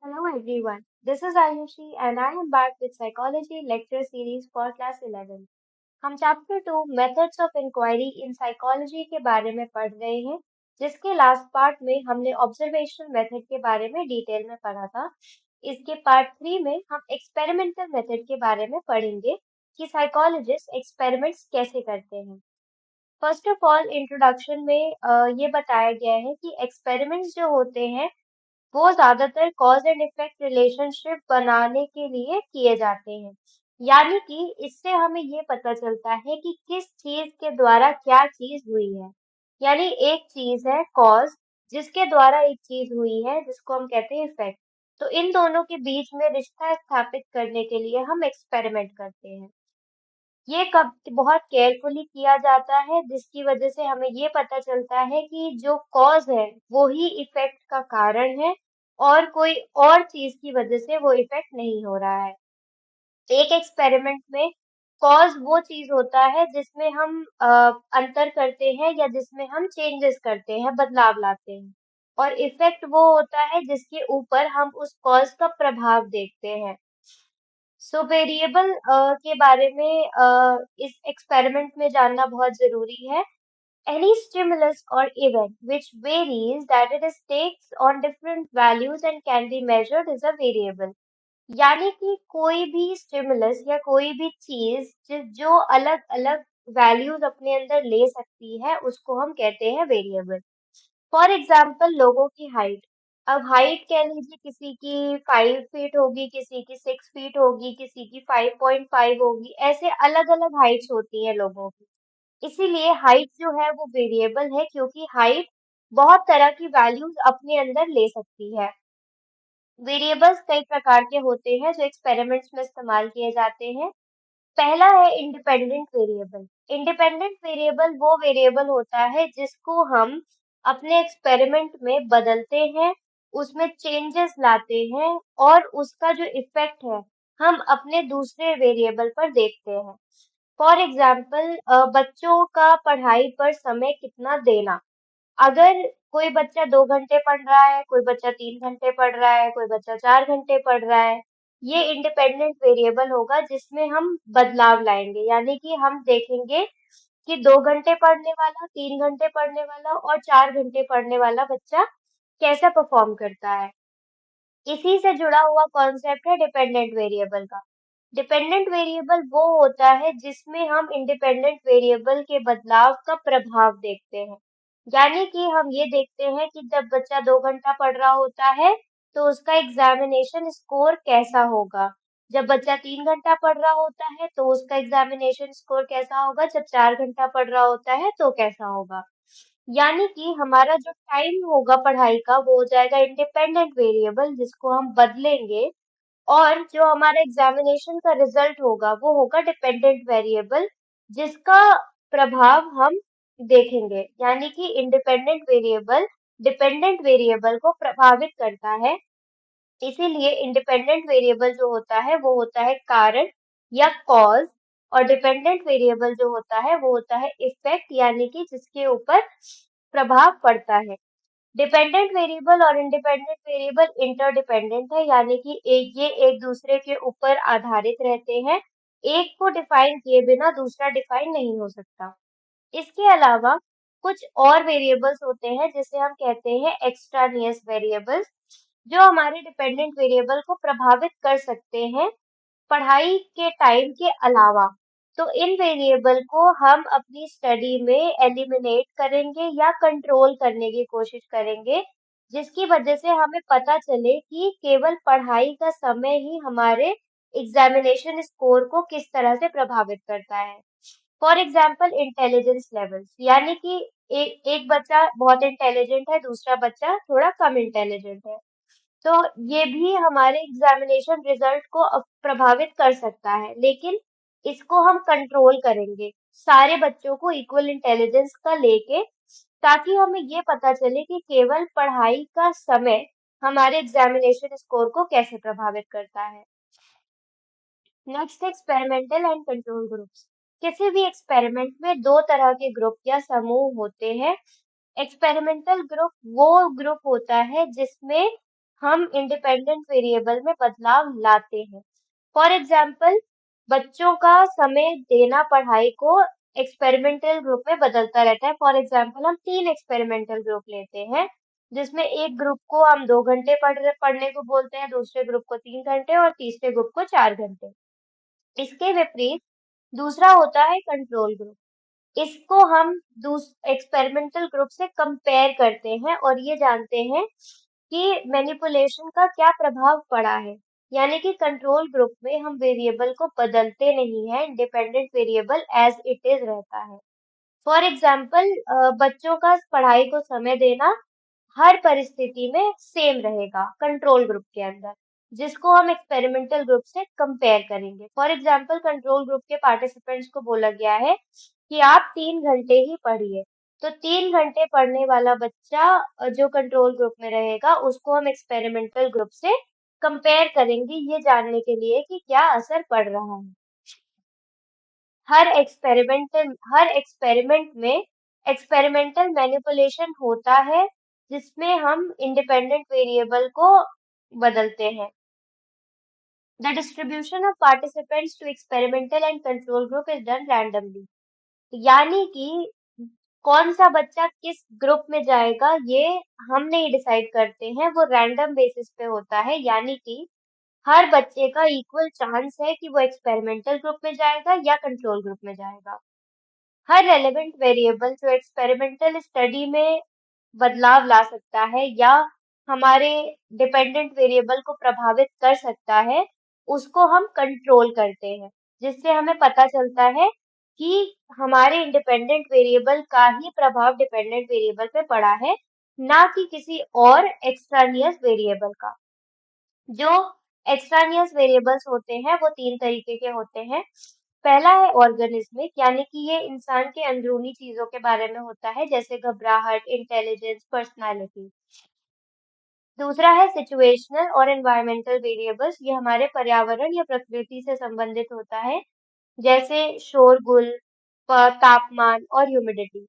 Hello everyone, this is Ayushi and I am back with Psychology Lecture Series for Class 11. हम chapter 2 Methods of Inquiry in Psychology के बारे में पढ़ रहे हैं, जिसके लास्ट पार्ट में हमने ऑब्जर्वेशनल मेथड के बारे में डिटेल में पढ़ा था। इसके पार्ट 3 में हम एक्सपेरिमेंटल मेथड के बारे में पढ़ेंगे कि साइकोलॉजिस्ट एक्सपेरिमेंट्स कैसे करते हैं। फर्स्ट ऑफ ऑल इंट्रोडक्शन में ये बताया गया है कि एक्सपेरिमेंट्स जो होते हैं वो ज्यादातर कॉज एंड इफेक्ट रिलेशनशिप बनाने के लिए किए जाते हैं। यानी कि इससे हमें ये पता चलता है कि किस चीज के द्वारा क्या चीज हुई है। यानी एक चीज है कॉज जिसके द्वारा एक चीज हुई है जिसको हम कहते हैं इफेक्ट। तो इन दोनों के बीच में रिश्ता स्थापित करने के लिए हम एक्सपेरिमेंट करते हैं। ये कब बहुत केयरफुली किया जाता है जिसकी वजह से हमें ये पता चलता है कि जो कॉज है वो ही इफेक्ट का कारण है और कोई और चीज की वजह से वो इफेक्ट नहीं हो रहा है। एक एक्सपेरिमेंट में कॉज वो चीज होता है जिसमें हम अंतर करते हैं या जिसमें हम चेंजेस करते हैं, बदलाव लाते हैं। और इफेक्ट वो होता है जिसके ऊपर हम उस कॉज का प्रभाव देखते हैं। सो वेरिएबल के बारे में इस एक्सपेरिमेंट में जानना बहुत जरूरी है। Any stimulus or event which varies that it is takes on different values and can be measured is a variable. यानी कि कोई भी स्टिमुलस या कोई भी चीज जो अलग अलग वैल्यूज अपने अंदर ले सकती है उसको हम कहते हैं वेरिएबल। फॉर एग्जाम्पल लोगों की हाइट। अब हाइट कह लीजिए किसी की 5 फीट होगी, किसी की 6 फीट होगी, किसी की 5.5 होगी, ऐसे अलग अलग हाइट्स होती हैं लोगों की। इसीलिए हाइट जो है वो वेरिएबल है क्योंकि हाइट बहुत तरह की वैल्यूज अपने अंदर ले सकती है। वेरिएबल्स कई प्रकार के होते हैं जो एक्सपेरिमेंट्स में इस्तेमाल किए जाते हैं। पहला है इंडिपेंडेंट वेरिएबल। इंडिपेंडेंट वेरिएबल वो वेरिएबल होता है जिसको हम अपने एक्सपेरिमेंट में बदलते हैं, उसमें चेंजेस लाते हैं और उसका जो इफेक्ट है हम अपने दूसरे वेरिएबल पर देखते हैं। फॉर एग्जाम्पल बच्चों का पढ़ाई पर समय कितना देना। अगर कोई बच्चा 2 घंटे पढ़ रहा है, कोई बच्चा 3 घंटे पढ़ रहा है, कोई बच्चा 4 घंटे पढ़ रहा है, ये इंडिपेंडेंट वेरिएबल होगा जिसमें हम बदलाव लाएंगे। यानी कि हम देखेंगे कि 2 घंटे पढ़ने वाला, 3 घंटे पढ़ने वाला और 4 घंटे पढ़ने वाला बच्चा कैसा परफॉर्म करता है। इसी से जुड़ा हुआ कॉन्सेप्ट है डिपेंडेंट वेरिएबल का। डिपेंडेंट वेरिएबल वो होता है जिसमें हम इंडिपेंडेंट वेरिएबल के बदलाव का प्रभाव देखते हैं। यानी कि हम ये देखते हैं कि जब बच्चा 2 घंटा पढ़ रहा होता है तो उसका एग्जामिनेशन स्कोर कैसा होगा। जब बच्चा 3 घंटा पढ़ रहा होता है तो उसका एग्जामिनेशन स्कोर कैसा होगा। जब 4 घंटा पढ़ रहा होता है तो कैसा होगा। यानी कि हमारा जो टाइम होगा पढ़ाई का वो हो जाएगा इंडिपेंडेंट वेरिएबल जिसको हम बदलेंगे। और जो हमारा एग्जामिनेशन का रिजल्ट होगा वो होगा डिपेंडेंट वेरिएबल जिसका प्रभाव हम देखेंगे। यानी कि इंडिपेंडेंट वेरिएबल डिपेंडेंट वेरिएबल को प्रभावित करता है। इसीलिए इंडिपेंडेंट वेरिएबल जो होता है वो होता है कारण या कॉज और डिपेंडेंट वेरिएबल जो होता है वो होता है इफेक्ट यानी कि जिसके ऊपर प्रभाव पड़ता है। डिपेंडेंट वेरिएबल और इंडिपेंडेंट वेरिएबल इंटरडिपेंडेंट है यानी कि ये एक दूसरे के ऊपर आधारित रहते हैं। एक को डिफाइन किए बिना दूसरा डिफाइन नहीं हो सकता। इसके अलावा कुछ और वेरिएबल्स होते हैं जिसे हम कहते हैं एक्स्ट्रानियस वेरिएबल्स जो हमारे डिपेंडेंट वेरिएबल को प्रभावित कर सकते हैं पढ़ाई के टाइम के अलावा। तो इन वेरिएबल को हम अपनी स्टडी में एलिमिनेट करेंगे या कंट्रोल करने की कोशिश करेंगे जिसकी वजह से हमें पता चले कि केवल पढ़ाई का समय ही हमारे एग्जामिनेशन स्कोर को किस तरह से प्रभावित करता है। फॉर एग्जाम्पल इंटेलिजेंस लेवल्स यानी कि एक बच्चा बहुत इंटेलिजेंट है, दूसरा बच्चा थोड़ा कम इंटेलिजेंट है। तो ये भी हमारे एग्जामिनेशन रिजल्ट को प्रभावित कर सकता है, लेकिन इसको हम कंट्रोल करेंगे सारे बच्चों को इक्वल इंटेलिजेंस का लेके ताकि हमें ये पता चले कि केवल पढ़ाई का समय हमारे एग्जामिनेशन स्कोर को कैसे प्रभावित करता है। Next experimental and control groups. किसी भी एक्सपेरिमेंट में दो तरह के ग्रुप या समूह होते हैं। एक्सपेरिमेंटल ग्रुप वो ग्रुप होता है जिसमें हम इंडिपेंडेंट वेरिएबल में बदलाव लाते हैं। फॉर एग्जाम्पल, बच्चों का समय देना पढ़ाई को एक्सपेरिमेंटल ग्रुप में बदलता रहता है। फॉर एग्जाम्पल, हम 3 एक्सपेरिमेंटल ग्रुप लेते हैं, जिसमें एक ग्रुप को हम 2 घंटे पढ़ने को बोलते हैं, दूसरे ग्रुप को 3 घंटे और तीसरे ग्रुप को 4 घंटे। इसके विपरीत दूसरा होता है कंट्रोल ग्रुप। इसको हम एक्सपेरिमेंटल ग्रुप से कंपेयर करते हैं और ये जानते हैं कि मैनिपुलेशन का क्या प्रभाव पड़ा है। यानी कि कंट्रोल ग्रुप में हम वेरिएबल को बदलते नहीं हैं, independent variable as it is रहता है। फॉर एग्जाम्पल, बच्चों का पढ़ाई को समय देना हर परिस्थिति में सेम रहेगा कंट्रोल ग्रुप के अंदर, जिसको हम एक्सपेरिमेंटल ग्रुप से कंपेयर करेंगे। फॉर एग्जाम्पल, कंट्रोल ग्रुप के पार्टिसिपेंट्स को बोला गया है कि आप 3 घंटे ही पढ़िए, तो 3 घंटे पढ़ने वाला बच्चा जो कंट्रोल ग्रुप में रहेगा, उसको हम एक्सपेरिमेंटल ग्रुप से कंपेयर करेंगे, ये जानने के लिए कि क्या असर पड़ रहा है। हर एक्सपेरिमेंट में एक्सपेरिमेंटल मैनिपुलेशन होता है, जिसमें हम इंडिपेंडेंट वेरिएबल को बदलते हैं। The distribution of participants to experimental and control group is done randomly. यानी कि कौन सा बच्चा किस ग्रुप में जाएगा, ये हम नहीं डिसाइड करते हैं, वो रैंडम बेसिस पे होता है। यानी कि हर बच्चे का इक्वल चांस है कि वो एक्सपेरिमेंटल ग्रुप में जाएगा या कंट्रोल ग्रुप में जाएगा। हर रेलेवेंट वेरिएबल जो एक्सपेरिमेंटल स्टडी में बदलाव ला सकता है या हमारे डिपेंडेंट वेरिएबल को प्रभावित कर सकता है, उसको हम कंट्रोल करते हैं, जिससे हमें पता चलता है कि हमारे इंडिपेंडेंट वेरिएबल का ही प्रभाव डिपेंडेंट वेरिएबल पे पड़ा है, ना कि किसी और एक्सट्रानियस वेरिएबल का। जो एक्सट्रानियस वेरिएबल्स होते हैं वो 3 तरीके के होते हैं। पहला है ऑर्गेनिज्मिक, यानी कि ये इंसान के अंदरूनी चीजों के बारे में होता है, जैसे घबराहट, इंटेलिजेंस, पर्सनालिटी। दूसरा है सिचुएशनल और एनवायरमेंटल वेरिएबल्स, ये हमारे पर्यावरण या प्रकृति से संबंधित होता है, जैसे शोरगुल, तापमान और ह्यूमिडिटी।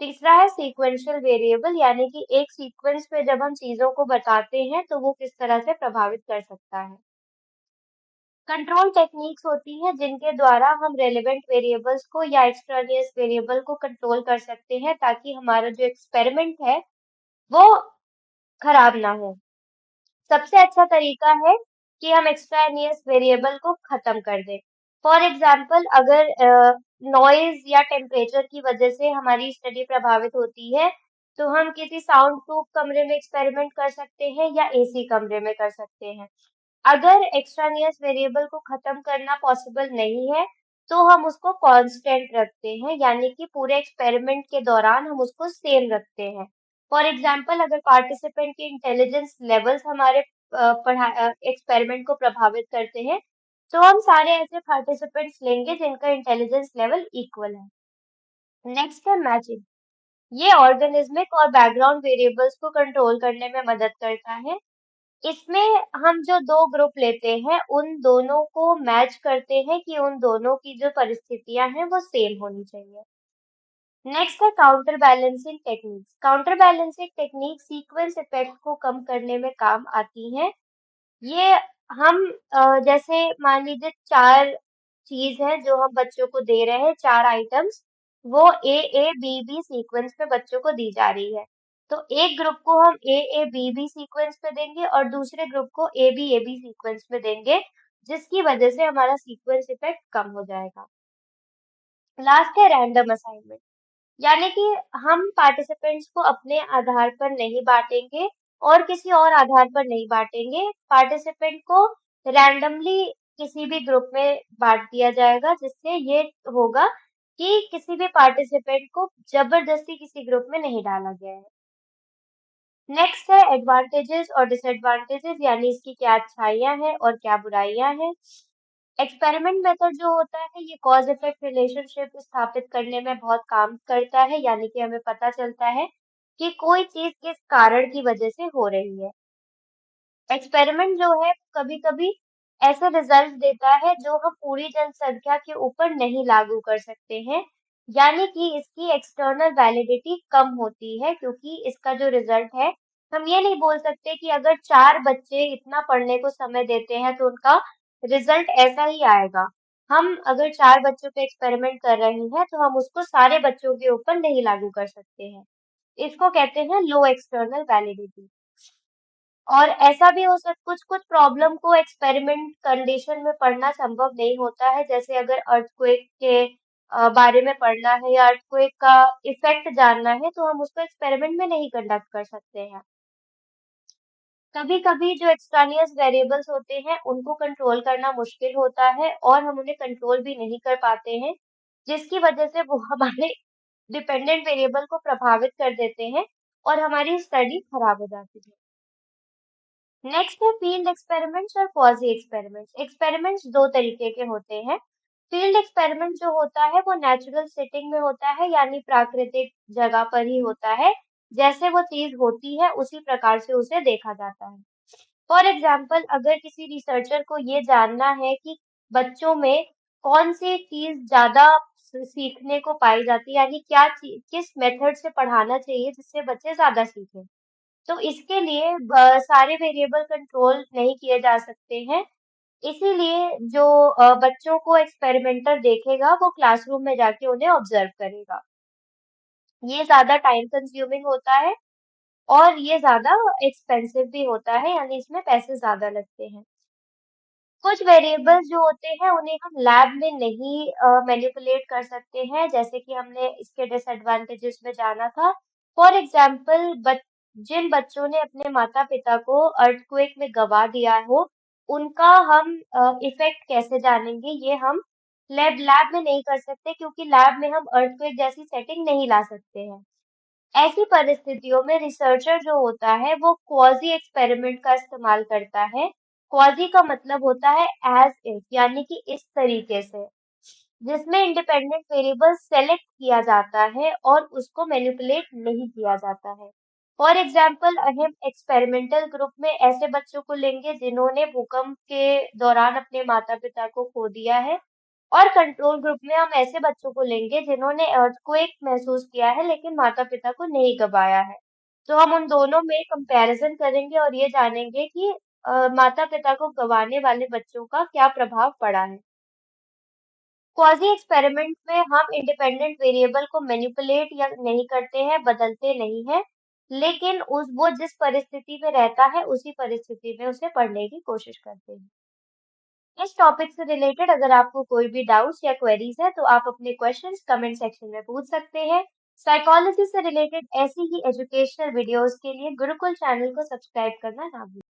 तीसरा है सीक्वेंशियल वेरिएबल, यानी कि एक सीक्वेंस में जब हम चीजों को बताते हैं तो वो किस तरह से प्रभावित कर सकता है। कंट्रोल टेक्निक्स होती हैं जिनके द्वारा हम रेलेवेंट वेरिएबल्स को या एक्सट्रानियस वेरिएबल को कंट्रोल कर सकते हैं, ताकि हमारा जो एक्सपेरिमेंट है वो खराब ना हो। सबसे अच्छा तरीका है कि हम एक्सट्रानियस वेरिएबल को खत्म कर दें। फॉर एग्जाम्पल, अगर नॉइज या टेम्परेचर की वजह से हमारी स्टडी प्रभावित होती है, तो हम किसी साउंड प्रूफ कमरे में एक्सपेरिमेंट कर सकते हैं या एसी कमरे में कर सकते हैं। अगर एक्सट्रानियस वेरिएबल को खत्म करना पॉसिबल नहीं है, तो हम उसको कांस्टेंट रखते हैं, यानी कि पूरे एक्सपेरिमेंट के दौरान हम उसको सेम रखते हैं। फॉर एग्जाम्पल, अगर पार्टिसिपेंट के इंटेलिजेंस लेवल्स हमारे एक्सपेरिमेंट को प्रभावित करते हैं, तो हम सारे ऐसे पार्टिसिपेंट्स लेंगे जिनका इंटेलिजेंस लेवल इक्वल है। नेक्स्ट है मैचिंग। ये ऑर्गेनिज्मिक और बैकग्राउंड वेरिएबल्स को कंट्रोल करने में मदद करता है। इसमें हम जो 2 ग्रुप लेते हैं, उन दोनों को मैच करते हैं कि उन दोनों की जो परिस्थितियां हैं वो सेम होनी चाहिए। नेक्स्ट है counter balancing techniques. Counter balancing technique sequence effect को कम करने में काम आती हैं। ये हम जैसे मान लीजिए 4 चीज है जो हम बच्चों को दे रहे हैं, 4 आइटम्स, वो ए बी बी सीक्वेंस में बच्चों को दी जा रही है। तो एक ग्रुप को हम ए बी बी सीक्वेंस में देंगे और दूसरे ग्रुप को ए बी सीक्वेंस में देंगे, जिसकी वजह से हमारा सीक्वेंस इफेक्ट कम हो जाएगा। लास्ट है रैंडम असाइनमेंट, यानी कि हम पार्टिसिपेंट्स को अपने आधार पर नहीं बांटेंगे और किसी और आधार पर नहीं बांटेंगे। पार्टिसिपेंट को रैंडमली किसी भी ग्रुप में बांट दिया जाएगा, जिससे ये होगा कि किसी भी पार्टिसिपेंट को जबरदस्ती किसी ग्रुप में नहीं डाला गया है। नेक्स्ट है एडवांटेजेस और डिसएडवांटेजेस, यानी इसकी क्या अच्छाइयाँ हैं और क्या बुराइयाँ हैं। एक्सपेरिमेंट मेथड जो होता है, ये कॉज इफेक्ट रिलेशनशिप स्थापित करने में बहुत काम करता है, यानी कि हमें पता चलता है कि कोई चीज किस कारण की वजह से हो रही है। एक्सपेरिमेंट जो है कभी-कभी ऐसे रिजल्ट देता है जो हम पूरी जनसंख्या के ऊपर नहीं लागू कर सकते हैं, यानी कि इसकी एक्सटर्नल वैलिडिटी कम होती है, क्योंकि इसका जो रिजल्ट है हम ये नहीं बोल सकते कि अगर 4 बच्चे इतना पढ़ने को समय देते हैं तो उनका रिजल्ट ऐसा ही आएगा। हम अगर 4 बच्चों पे एक्सपेरिमेंट कर रहे हैं तो हम उसको सारे बच्चों के ऊपर नहीं लागू कर सकते हैं। इसको कहते हैं लो एक्सटर्नल वैलिडिटी। और ऐसा भी हो सक कुछ-कुछ प्रॉब्लम को एक्सपेरिमेंट कंडीशन में पढ़ना संभव नहीं होता है, जैसे अगर अर्थक्वेक के बारे में पढ़ना है या अर्थक्वेक का इफेक्ट जानना है, तो हम उसको एक्सपेरिमेंट में नहीं कंडक्ट कर सकते हैं। कभी-कभी जो एक्सट्रानियस वेरिएबल्स होते हैं, उनको कंट्रोल करना मुश्किल होता है और हम उन्हें कंट्रोल भी नहीं कर पाते हैं, जिसकी वजह से वो हमारे डिपेंडेंट वेरिएबल को प्रभावित कर देते हैं और हमारी स्टडी खराब हो जाती है। नेक्स्ट है फील्ड एक्सपेरिमेंट्स और क्वाजी एक्सपेरिमेंट्स। एक्सपेरिमेंट्स दो तरीके के होते हैं। फील्ड एक्सपेरिमेंट जो होता है वो नेचुरल सेटिंग में होता है, यानी प्राकृतिक जगह पर ही होता है। जैसे वो चीज होती है उसी प्रकार से उसे देखा जाता है। फॉर एग्जाम्पल, अगर किसी रिसर्चर को ये जानना है कि बच्चों में कौन सी चीज ज्यादा सीखने को पाई जाती है, यानी किस मेथड से पढ़ाना चाहिए जिससे बच्चे ज्यादा सीखें, तो इसके लिए सारे वेरिएबल कंट्रोल नहीं किए जा सकते हैं। इसीलिए जो बच्चों को एक्सपेरिमेंटर देखेगा वो क्लासरूम में जाके उन्हें ऑब्जर्व करेगा। ये ज्यादा टाइम कंज्यूमिंग होता है और ये ज्यादा एक्सपेंसिव भी होता है, यानी इसमें पैसे ज्यादा लगते हैं। कुछ वेरिएबल्स जो होते हैं उन्हें हम लैब में नहीं मैनिपुलेट कर सकते हैं, जैसे कि हमने इसके डिसएडवांटेजेस में जाना था। फॉर एग्जाम्पल, जिन बच्चों ने अपने माता पिता को अर्थक्वेक में गवा दिया हो, उनका हम इफेक्ट कैसे जानेंगे, ये हम लैब में नहीं कर सकते, क्योंकि लैब में हम अर्थक्वेक जैसी सेटिंग नहीं ला सकते हैं। ऐसी परिस्थितियों में रिसर्चर जो होता है वो क्वाजी एक्सपेरिमेंट का इस्तेमाल करता है। क्वाजी का मतलब होता है एज इफ, यानी कि इस तरीके से, जिसमें इंडिपेंडेंट वेरिएबल सेलेक्ट किया जाता है और उसको मैनिपुलेट नहीं किया जाता है। फॉर एग्जाम्पल, हम एक्सपेरिमेंटल ग्रुप में ऐसे बच्चों को लेंगे जिन्होंने भूकंप के दौरान अपने माता पिता को खो दिया है, और कंट्रोल ग्रुप में हम ऐसे बच्चों को लेंगे जिन्होंने अर्थक्वेक महसूस किया है लेकिन माता पिता को नहीं गवाया है। तो हम उन दोनों में कंपैरिजन करेंगे और ये जानेंगे कि माता पिता को गंवाने वाले बच्चों का क्या प्रभाव पड़ा है। क्वाजी एक्सपेरिमेंट में हम इंडिपेंडेंट वेरिएबल को मैनिपुलेट या नहीं करते हैं, बदलते नहीं हैं, लेकिन वो जिस परिस्थिति में रहता है उसी परिस्थिति में उसे पढ़ने की कोशिश करते हैं। इस टॉपिक से रिलेटेड अगर आपको कोई भी डाउट्स या क्वेरीज है तो आप अपने क्वेश्चंस कमेंट सेक्शन में पूछ सकते हैं। साइकोलॉजी से रिलेटेड ऐसी ही एजुकेशनल वीडियोस के लिए गुरुकुल चैनल को सब्सक्राइब करना ना भूलें।